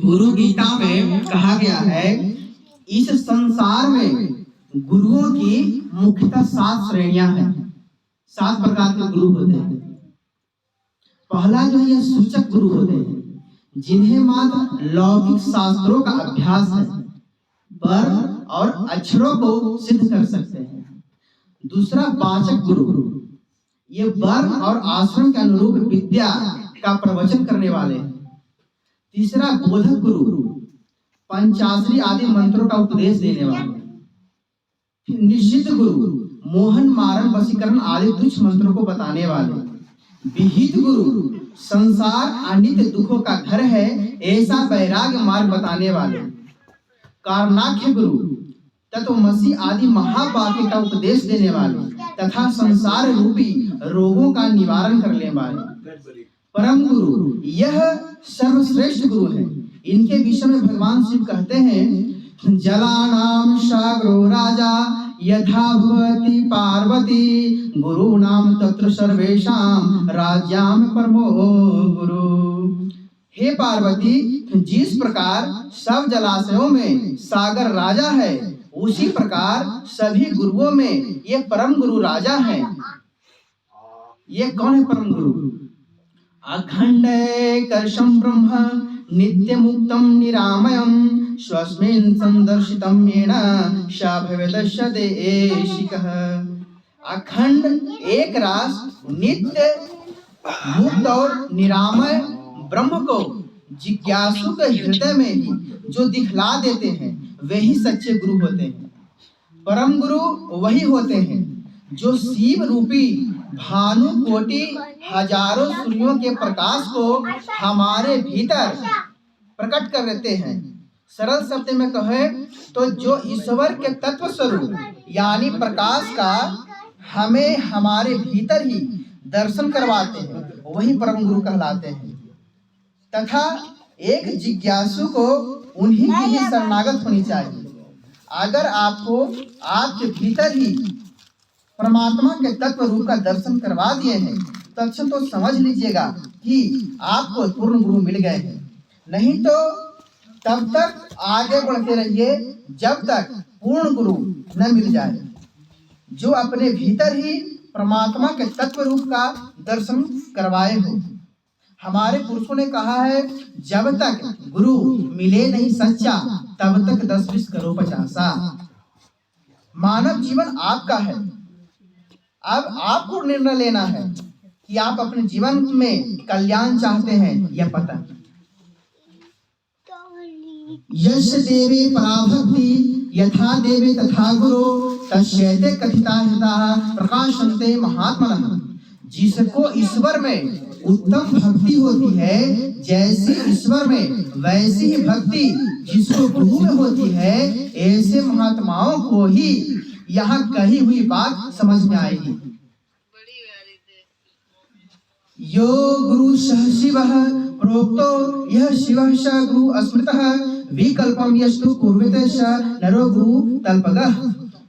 गुरु गीता में कहा गया है, इस संसार में गुरुओं की मुख्यतः 7 श्रेणियां हैं। 7 प्रकार के गुरु होते हैं। पहला जो ये सूचक गुरु होते हैं, जिन्हें मात्र लौकिक शास्त्रों का अभ्यास है, पर और अक्षरों को सिद्ध कर सकते हैं। दूसरा वाचक गुरु, ये वर्ण और आश्रम के अनुरूप विद्या का प्रवचन करने वाले हैं। तीसरा बोधक गुरु, पंचाक्षरी आदि मंत्रों का उपदेश देने वाले। निश्चित गुरु, मोहन मारण वशीकरण आदि तुच्छ मंत्रों को बताने वाले। विहित गुरु, संसार अनित्य दुखों का घर है ऐसा वैराग्य मार्ग बताने वाले। कारणाख्य गुरु, तत्वमसी आदि महावाक्य का उपदेश देने वाले तथा संसार रूपी रोगों का निवारण करने वाले। परम गुरु, यह सर्वश्रेष्ठ गुरु है। इनके विषय में भगवान शिव कहते हैं, जलानाम सागरो राजा यथा भवति पार्वती, गुरु नाम तत्र सर्वेषां राज्याम परमो गुरु। हे पार्वती, जिस प्रकार सब जलाशयों में सागर राजा है, उसी प्रकार सभी गुरुओं में ये परम गुरु राजा है। ये कौन है परम गुरु? अखंड कर्षम ब्रह्म नित्य मुक्तम निरामयम स्वस्मिन् संदर्शितम येन सा भवेदस्य देशिकः। अखंड एक रास नित्य मुक्त और निरामय ब्रह्म को जिज्ञासु के हृदय में ही जो दिखला देते हैं, वही सच्चे गुरु होते हैं। परम गुरु वही होते हैं जो शिव रूपी भानु कोटि हजारों सूर्यों के प्रकाश को हमारे भीतर प्रकट कर देते हैं। सरल शब्द में कहे तो जो ईश्वर के तत्व स्वरूप यानी प्रकाश का हमें हमारे भीतर ही दर्शन करवाते हैं, वही परम गुरु कहलाते हैं। तथा एक जिज्ञासु को उन्हीं की ही शरणागत होनी चाहिए। अगर आपको आपके भीतर ही परमात्मा के तत्व रूप का दर्शन करवा दिए हैं, तब तो समझ लीजिएगा कि आपको पूर्ण गुरु मिल गए हैं। नहीं तो तब तक आगे बढ़ते रहिए जब तक पूर्ण गुरु न मिल जाए, जो अपने भीतर ही परमात्मा के तत्व रूप का दर्शन करवाए हो। हमारे पुरुषों ने कहा है, जब तक गुरु मिले नहीं सच्चा, तब तक 10-20 करो 50। मानव जीवन आपका है। अब आपको निर्णय लेना है कि आप अपने जीवन में कल्याण चाहते हैं या पतन। यश देवे पराभक्ति यथा देवे तथा गुरु तस्यैते कथिता हिता प्रकाशन्ते महात्मनः। जिसको ईश्वर में उत्तम भक्ति होती है, जैसी ईश्वर में वैसी ही भक्ति जिसको गुरु में होती है, ऐसे महात्माओं को ही यहाँ कही हुई बात समझ में आएगी। यो गुरु सह शिवः प्रोक्तो यह शिवः स गुरु स्मृतः विकल्पम यस्तु कुर्वते स नरो गुरु तल्पगः।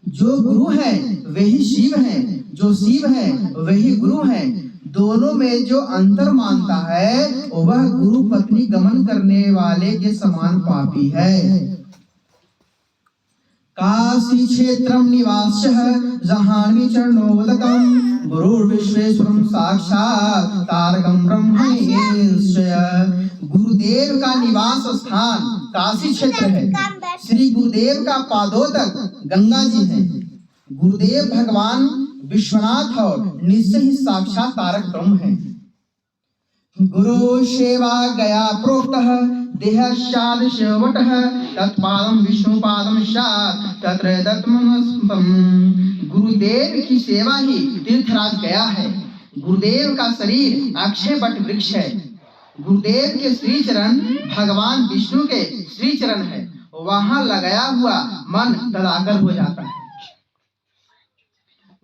जो गुरु है वही शिव है, जो शिव है वही गुरु है। दोनों में जो अंतर मानता है, वह गुरु पत्नी गमन करने वाले के समान पापी है। काशी क्षेत्रम निवास्यः जहान्वी चरणोदकम गुरुर्विश्वेश्वरं साक्षात् तारकं ब्रह्मणीश्चय। गुरुदेव का निवास स्थान काशी क्षेत्र है। श्री गुरुदेव का पादोदक गंगा जी है। गुरुदेव भगवान विश्वनाथ और निश्चय ही साक्षात तारक ब्रह्म है। गुरु सेवा गया प्रोक्तः देहशाद शेवटः तत्पादम विष्णुपादम शात् तत्र दत्तमनस्पम। गुरुदेव की सेवा ही तीर्थराज गया है। गुरुदेव का शरीर अक्षय वट वृक्ष है। गुरुदेव के श्री चरण भगवान विष्णु के श्री चरण है। वहां लगाया हुआ मन तदाकर हो जाता है।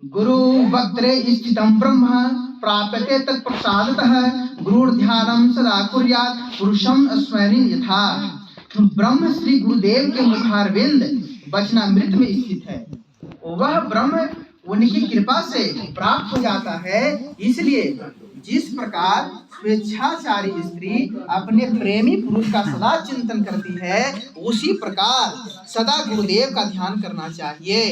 गुरु वक्त्रे स्थितं ब्रह्म प्राप्यते तत्प्रसादतः गुरु ध्यानं सदा कुर्यात् पुरुषं स्मरेन् यथा। ब्रह्म श्री गुरुदेव के मुखारविंद वचनामृत में स्थित है। वह ब्रह्म उनकी कृपा से प्राप्त हो जाता है। इसलिए जिस प्रकार स्वेच्छाचारी स्त्री अपने प्रेमी पुरुष का सदा चिंतन करती है, उसी प्रकार सदा गुरुदेव का ध्यान करना चाहिए।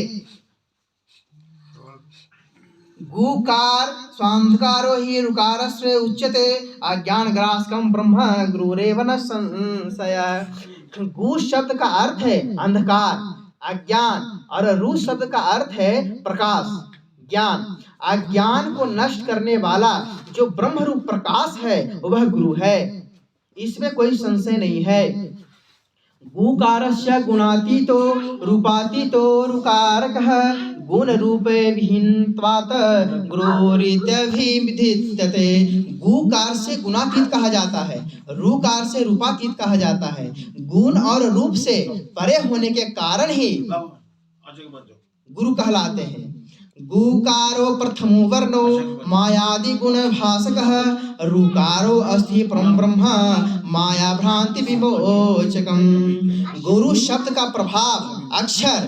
गुकार स्वांधकारो ही रुकारस्य उच्यते अज्ञानग्रासकं ब्रह्म गुरुरेव न संशय। गु शब्द का अर्थ है अंधकार, अज्ञान, और रु शब्द का अर्थ है प्रकाश, ज्ञान। अज्ञान को नष्ट करने वाला जो ब्रह्म रूप प्रकाश है वह गुरु है, इसमें कोई संशय नहीं है। गुकारस्य गुणातीतो रूपातीतो रुकारकः गुण रूपे विहीनत्वात् गुरुरित्यभिधीयते। गुकार से गुणातीत कहा जाता है, रूकार से रूपातीत कहा जाता है। गुण और रूप से परे होने के कारण ही गुरु कहलाते हैं। गुकारो प्रथमो वर्णो मायादि गुण भासकः रुकारो अस्ति परम ब्रह्म माया भ्रांति विमोचकम्। गुरु शब्द का प्रभाव अक्षर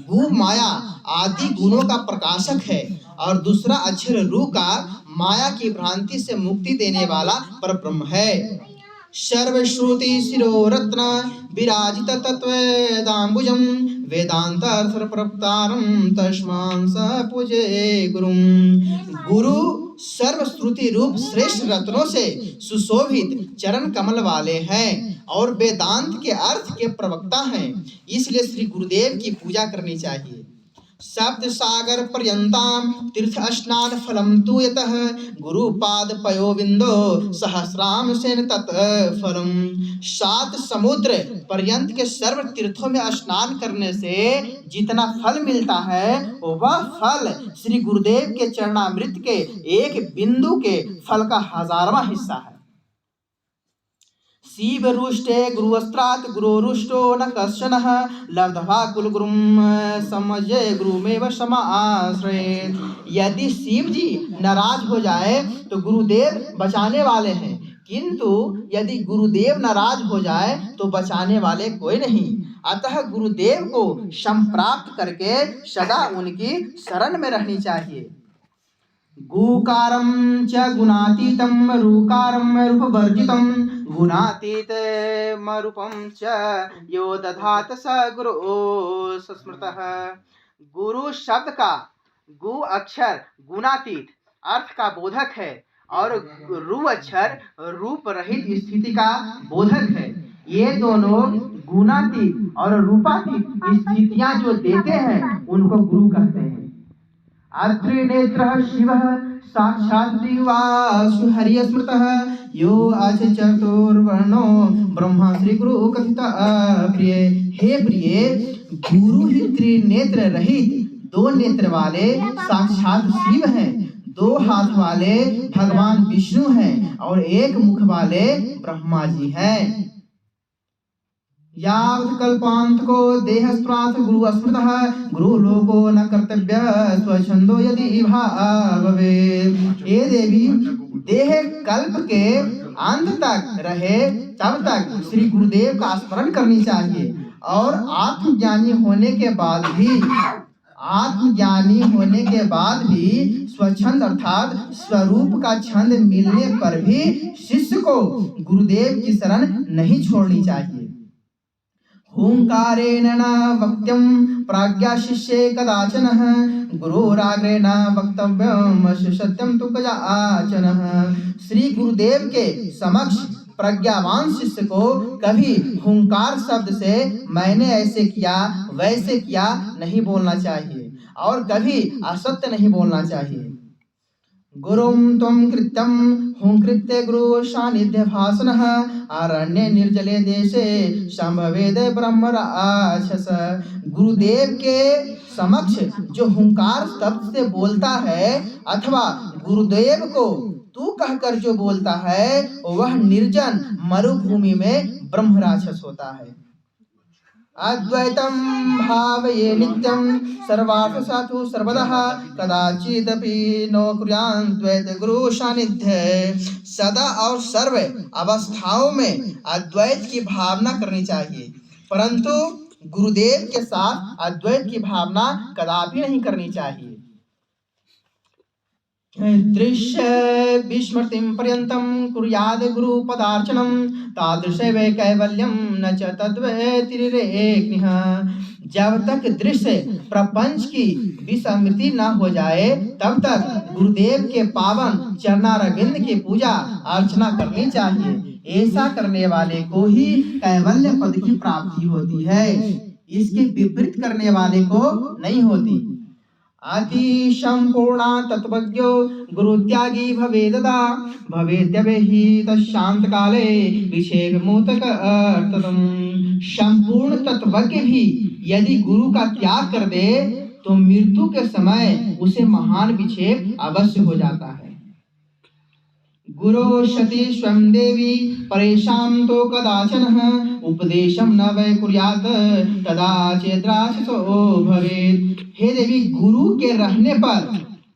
गु माया आदि गुणों का प्रकाशक है, और दूसरा अक्षर रु का माया की भ्रांति से मुक्ति देने वाला परब्रह्म है। सर्वश्रुति शिरोरत्न विराजित तत्वेदाम्बुजं वेदांत अर्थ प्रवक्तारं तस्मान् स पूजे गुरुं। गुरु सर्वश्रुति रूप श्रेष्ठ रत्नों से सुशोभित चरण कमल वाले हैं और वेदांत के अर्थ के प्रवक्ता हैं, इसलिए श्री गुरुदेव की पूजा करनी चाहिए। सप्त सागर पर्यंताम तीर्थ स्नान फलम तु यतः गुरुपाद पयोविंदो सहस्राम सेन तत् फलम। 7 समुद्र पर्यंत के सर्व तीर्थों में स्नान करने से जितना फल मिलता है वह फल श्री गुरुदेव के चरणामृत के एक बिंदु के फल का 1000वां हिस्सा है। शिव रुष्टे गुरुवस्त्रात् गुरुरुष्टो न कश्चनः लब्ध्वा कुलगुरुं समझे गुरुमेव समाश्रयेत्। यदि शिव जी नाराज हो जाए तो गुरुदेव बचाने वाले हैं, किंतु यदि गुरुदेव नाराज हो जाए तो बचाने वाले कोई नहीं। अतः गुरुदेव को संप्राप्त करके सदा उनकी शरण में रहनी चाहिए। गुकारं च गुणातीतं रूकारं रूपवर्जितं गुणातीतं रूपं च यो दधात स गुरु सुस्मृतः। गुरु शब्द का गु अक्षर गुणातीत अर्थ का बोधक है और रु अक्षर रूप रहित स्थिति का बोधक है। ये दोनों गुणातीत और रूपातीत स्थितियां जो देते हैं उनको गुरु कहते हैं। अत्रिनेत्रः शिवः साक्षात् दिवासु हरि स्मृतः यो चतुर्वर्णो ब्रह्मा श्री गुरु कथित प्रिय। हे प्रिय, गुरु ही त्रिनेत्र रहित 2 नेत्र वाले साक्षात शिव हैं, 2 हाथ वाले भगवान विष्णु हैं और 1 मुख वाले ब्रह्मा जी हैं। यावत् कल्पांतको देहस्त्राथ गुरु अस्मृतः गुरु लोको न कर्तव्य स्वच्छंदो यदि भावे। हे देवी, देह कल्प के अंत तक रहे तब तक श्री गुरुदेव का स्मरण करनी चाहिए, और आत्मज्ञानी होने के बाद भी स्वच्छंद अर्थात स्वरूप का छंद मिलने पर भी शिष्य को गुरुदेव की शरण नहीं छोड़नी चाहिए। हुंकारेण न वक्त्यं प्राज्ञा शिष्ये कदाचन गुरुराग्रेण वक्तव्यं सत्यं तु कदाचन। श्री गुरुदेव के समक्ष प्रज्ञावान शिष्य को कभी हुंकार शब्द से मैंने ऐसे किया वैसे किया नहीं बोलना चाहिए, और कभी असत्य नहीं बोलना चाहिए। गुरुं त्वं कृत्यं हुंकृत्य गुरु सानिध्य भासनः अरण्ये निर्जले देशे संभवेद ब्रह्म राक्षस। गुरुदेव के समक्ष जो हुंकार शब्द से बोलता है अथवा गुरुदेव को तू कहकर जो बोलता है वह निर्जन मरुभूमि में ब्रह्म राक्षस होता है। अद्वैतं भावये नित्यं सर्वार्थ साधु सर्वदा कदाचिदपि न कुर्यात् द्वैत गुरु सानिध्य। सदा और सर्व अवस्थाओं में अद्वैत की भावना करनी चाहिए, परंतु गुरुदेव के साथ अद्वैत की भावना कदापि नहीं करनी चाहिए। दृश्य विस्मृतिं पर्यन्तं कुर्याद् गुरुपदार्चनं तादृशे वै कैवल्यं न च तद्वैतिरेग्निः। जब तक दृश्य प्रपंच की विस्मृति न हो जाए तब तक गुरुदेव के पावन चरणारविंद की पूजा अर्चना करनी चाहिए। ऐसा करने वाले को ही कैवल्य पद की प्राप्ति होती है, इसके विपरीत करने वाले को नहीं होती। अति संपूर्णा तत्वज्ञो गुरुत्यागी भवेददा भवेद्यवेहि तशांत काले विषय विमुतक अर्थतम। संपूर्ण तत्वज्ञ भी यदि गुरु का त्याग कर दे तो मृत्यु के समय उसे महान विक्षेप अवश्य हो जाता है। गुरो सती स्वयं देवी परेशान तो कदाचन उपदेशम न वै कुर्यात् कदाचिद्रासो भवेत्। हे देवी, गुरु के रहने पर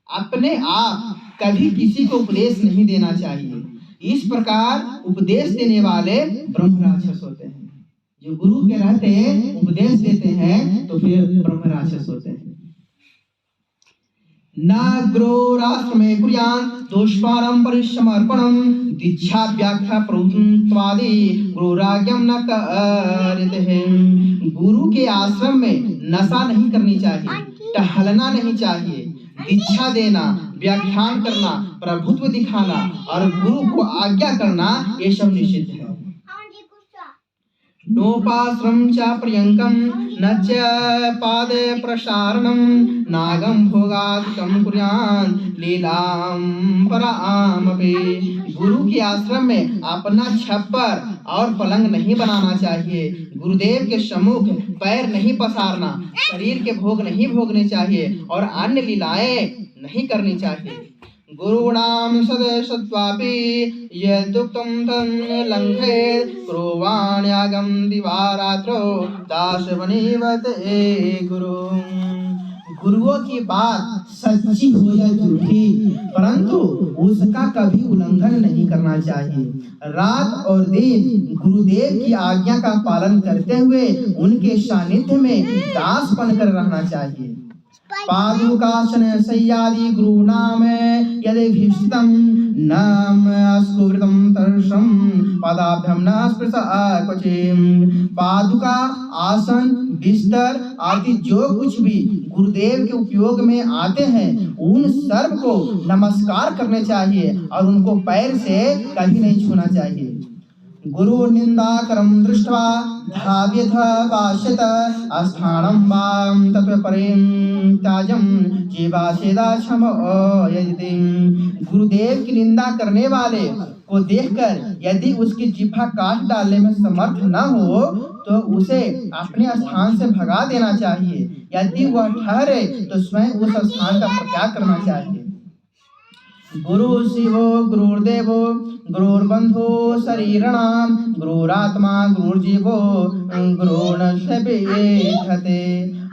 अपने आप कभी किसी को उपदेश नहीं देना चाहिए। इस प्रकार उपदेश देने वाले ब्रह्म राक्षस होते हैं। जो गुरु के रहते उपदेश देते हैं तो फिर ब्रह्म राक्षस होते हैं। न गुरोराश्रमे कुर्यान् दोषपारं परिसमर्पणं दीक्षा व्याख्या प्रभुत्वादि गुरुराज्ञं न करिते। गुरु के आश्रम में नशा नहीं करनी चाहिए, टहलना नहीं चाहिए, दीक्षा देना, व्याख्यान करना, प्रभुत्व दिखाना और गुरु को आज्ञा करना ये सब निषिद्ध है। नोपाश्रम च प्रियंकम न च पाद प्रसारणम नागम भोगादिकम कुर्यान् लीलाम परामपि। गुरु के आश्रम में अपना छप्पर और पलंग नहीं बनाना चाहिए, गुरुदेव के सम्मुख पैर नहीं पसारना, शरीर के भोग नहीं भोगने चाहिए और अन्य लीलाएं नहीं करनी चाहिए। गुरूणां सदसत्वापि यदुक्तं तं लङ्घयेत् कुर्वाण्यागं दिवारात्रो दासवनीवते गुरु। गुरुओं की बात सच्ची हो या झूठी, परंतु उसका कभी उल्लंघन नहीं करना चाहिए। रात और दिन गुरुदेव की आज्ञा का पालन करते हुए उनके सानिध्य में दास बनकर रहना चाहिए। पादुकासन सय्यादि गुरूणाम यदिभीष्टं नाम अस्कुवृतं तर्षं पादाभ्यं न स्पृशः क्वचित्। पादुका, आसन, बिस्तर आदि जो कुछ भी गुरुदेव के उपयोग में आते हैं उन सर्व को नमस्कार करने चाहिए और उनको पैर से कभी नहीं छूना चाहिए। गुरु निंदाकरं दृष्ट्वा धाव्यथ वाश्यत अस्थानं वां तत्परें त्याजं जीवासेदा क्षम यदि। गुरुदेव की निंदा करने वाले को देखकर यदि उसकी जिह्वा काट डालने में समर्थ न हो तो उसे अपने स्थान से भगा देना चाहिए। यदि वह ठहरे तो स्वयं उस स्थान का त्याग करना चाहिए। गुरु शिवो गुरुर्देवो गुरुर्बंधो शरीरणाम गुरुरात्मा गुरुर्जीवो गुरुर्नश्यते।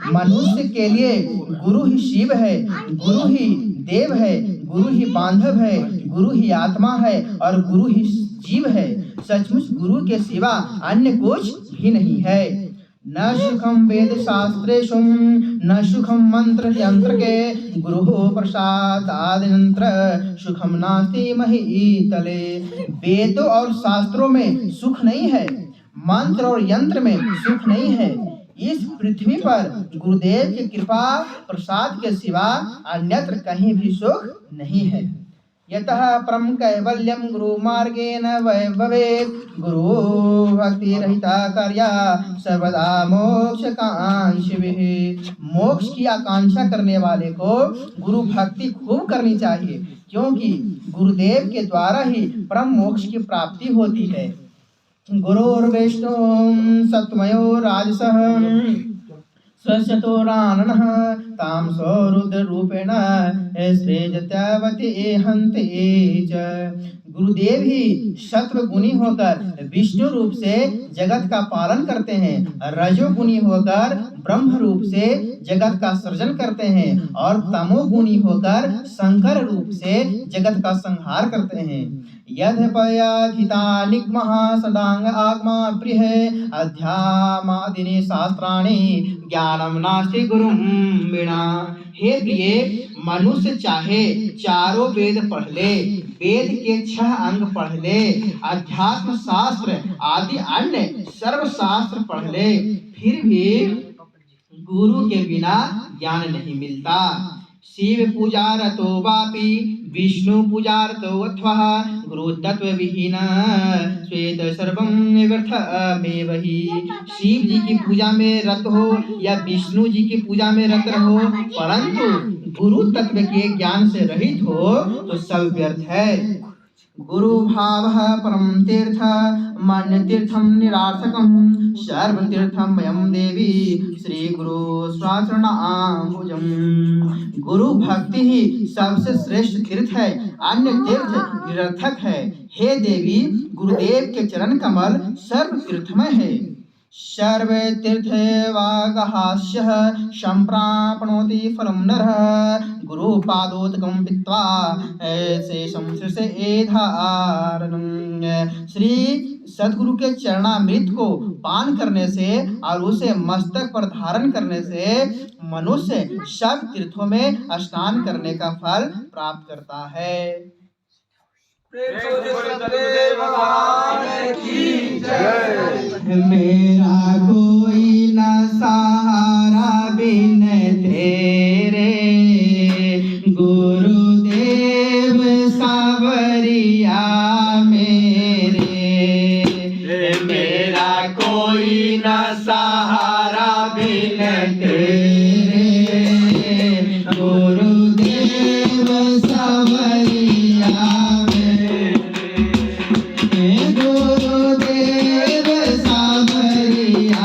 मनुष्य के लिए गुरु ही शिव है, गुरु ही देव है, गुरु ही बांधव है, गुरु ही आत्मा है और गुरु ही जीव है। सचमुच गुरु के सिवा अन्य कुछ भी नहीं है। न सुखम वेद शास्त्रेषु न सुखम मंत्र यंत्र के गुरु प्रसादाद्यंत्र सुखम नास्ति महीतले। वेदों और शास्त्रों में सुख नहीं है, मंत्र और यंत्र में सुख नहीं है। इस पृथ्वी पर गुरुदेव की कृपा प्रसाद के सिवा अन्यत्र कहीं भी सुख नहीं है। यतः परम कैवल्यम गुरु मार्गेण वैभवेत् गुरु भक्ति रहिता कार्या सर्वदा मोक्ष कांक्षिभिः। मोक्ष की आकांक्षा करने वाले को गुरु भक्ति खूब करनी चाहिए, क्योंकि गुरुदेव के द्वारा ही परम मोक्ष की प्राप्ति होती है। गुरुर्विष्णु सत्वमयो राजसः स्वशतोराननः तामसो रुद्ररूपेण सृजत्यवति हन्ति च। गुरुदेव ही सत्व गुणी होकर विष्णु रूप से जगत का पालन करते हैं, रजो गुणी होकर ब्रह्म रूप से जगत का सृजन करते हैं और तमो गुणी होकर शंकर रूप से जगत का संहार करते हैं। यद्यपयधितानिग्मः सदांग आगमा प्रिय अध्यात्मादीनि शास्त्राणि ज्ञानम नास्ति गुरुं विना। हे प्रिय, मनुष्य चाहे चारों वेद पढ़ ले, वेद के 6 अंग पढ़ ले, अध्यात्म शास्त्र आदि अन्य सर्व शास्त्र पढ़ ले, फिर भी गुरु के बिना ज्ञान नहीं मिलता। शिव पूजारतो वापि विष्णु पूजारतो अथवा गुरु तत्व विहीन श्वेत सर्वं व्यर्थमेव हि। शिव जी की पूजा में रत हो या विष्णु जी की पूजा में रत रहो, परंतु गुरु तत्व के ज्ञान से रहित हो तो सब व्यर्थ है। गुरु भाव परम तीर्थ मन तीर्थम निरार्थकम सर्व तीर्थम वयम देवी श्री गुरु स्वाचरणाम्बुजम। गुरु भक्ति ही सबसे श्रेष्ठ तीर्थ है, अन्य तीर्थ निरर्थक है। हे देवी, गुरुदेव के चरण कमल सर्व तीर्थमय है। सर्वे तीर्थेवागहास्यः सम्प्राप्नोति फलं नरः गुरुपादोदकं पीत्वा शेषं शीर्षेधारणम्। श्री सदगुरु के चरणामृत को पान करने से और उसे मस्तक पर धारण करने से मनुष्य सब तीर्थों में स्नान करने का फल प्राप्त करता है। मेरा कोई न सहारा बिन तेरे गुरुदेव सावरिया मेरे। मेरा कोई न सहारा बिन तेरे गुरुदेव सावरिया गुरुदेव सावरिया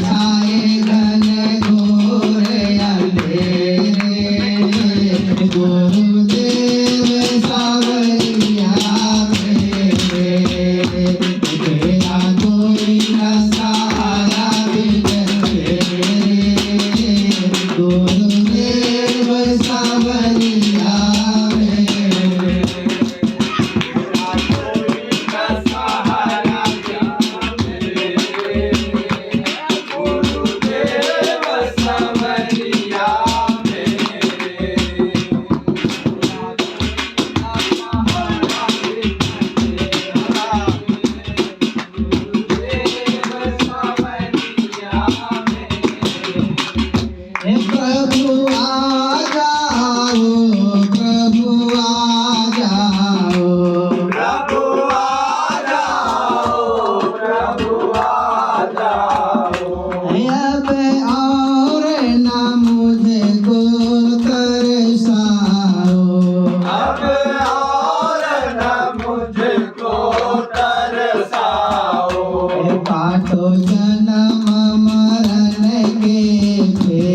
छाए घन घोर अंधेरे, गुरुदेव सावरिया मेरे, तेरा कोई न सहारा बिन तेरे, गुरुदेव सावरिया मेरे। प्रभु आ जाओ, प्रभु आ जाओ, प्रभु आ जाओ, प्रभु आ जाओ। अब और न मुझको तरसाओ, अब और न मुझको तरसाओ। काटो जन्म मरण के फेरे,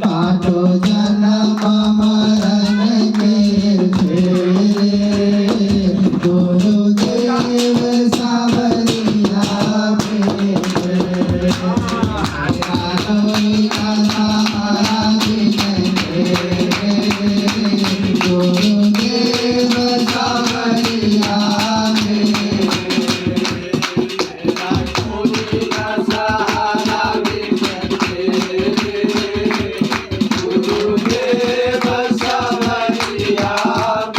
काटो जन्म मरण के फेरे, गुरुदेव सावरिया मेरे, तेरा कोई न सहारा बिन तेरे, गुरुदेव सावरिया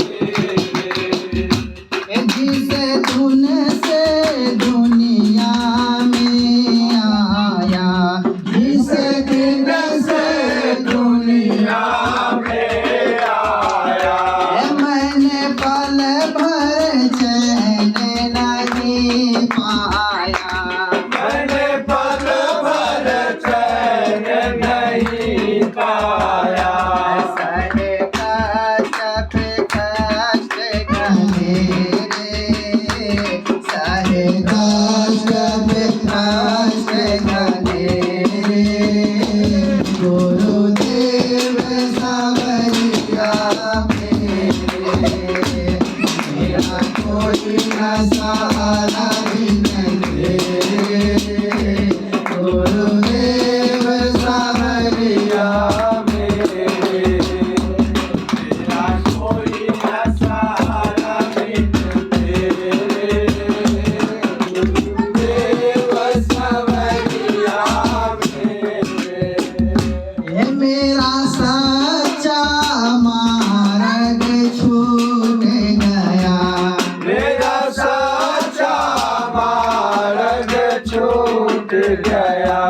मेरे। जिसे धुन से दुनिया में आया, जिसे दिन से दुनिया मैंने पल भर चैन नहीं पाया, मैंने पल भर चैन नहीं पाया। सहे कष्ट पे कष्ट गहरे, सहे कष्ट पे कष्ट गहरे, गुरुदेव सावरिया मेरे, मेरा कोई न सहारा बिन तेरे, गुरुदेव सावरिया मेरा कोई न सहारा बिन तेरे, गुरुदेव सावरिया मेरे। ये मेरा सच्चा मार्ग छूट गया, मेरा सच्चा मार्ग छूट गया।